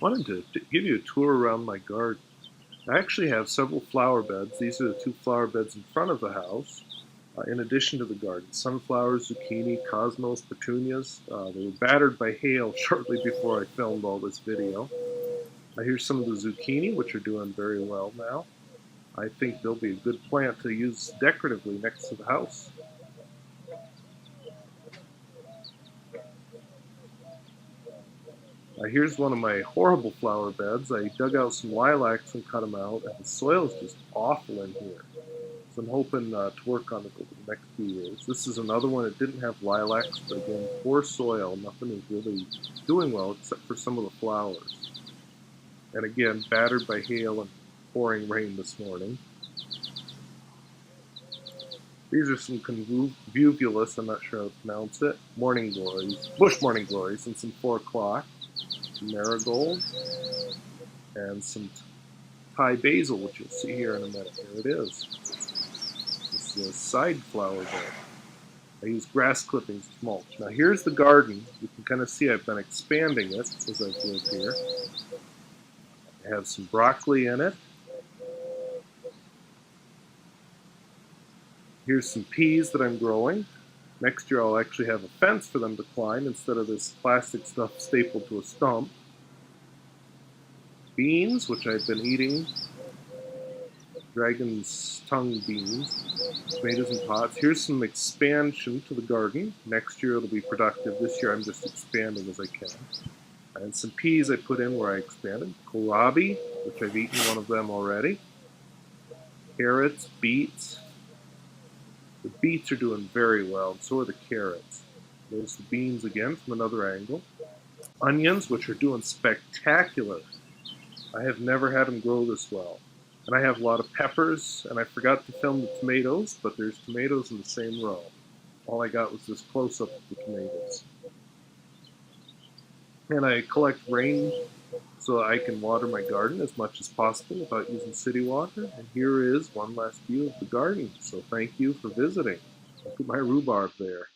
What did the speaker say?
Wanted to give you a tour around my garden. I actually have several flower beds. These are the two flower beds in front of the house, in addition to the garden. Sunflowers, zucchini, cosmos, petunias. They were battered by hail shortly before I filmed all this video. Here's some of the zucchini, which are doing very well now. I think they'll be a good plant to use decoratively next to the house. Here's one of my horrible flower beds. I dug out some lilacs and cut them out, and the soil is just awful in here. So I'm hoping to work on it over the next few years. This is another one that didn't have lilacs, but again, poor soil. Nothing is really doing well except for some of the flowers. And again, battered by hail and pouring rain this morning. These are some convolvulus, I'm not sure how to pronounce it, morning glories, bush morning glories, and some 4 o'clock, marigold, and some Thai basil, which you'll see here in a minute. Here it is. This is a side flower bed. I use grass clippings as mulch. Now here's the garden. You can kind of see I've been expanding it as I've lived here. I have some broccoli in it. Here's some peas that I'm growing. Next year I'll actually have a fence for them to climb instead of this plastic stuff stapled to a stump. Beans, which I've been eating. Dragon's tongue beans. Tomatoes in pots. Here's some expansion to the garden. Next year it'll be productive. This year I'm just expanding as I can. And some peas I put in where I expanded. Kohlrabi, which I've eaten one of them already. Carrots, beets. The beets are doing very well, and so are the carrots. There's the beans again from another angle. Onions, which are doing spectacular. I have never had them grow this well. And I have a lot of peppers, and I forgot to film the tomatoes, but there's tomatoes in the same row. All I got was this close-up of the tomatoes. And I collect rain so I can water my garden as much as possible without using city water. And here is one last view of the garden. So thank you for visiting. Look at my rhubarb there.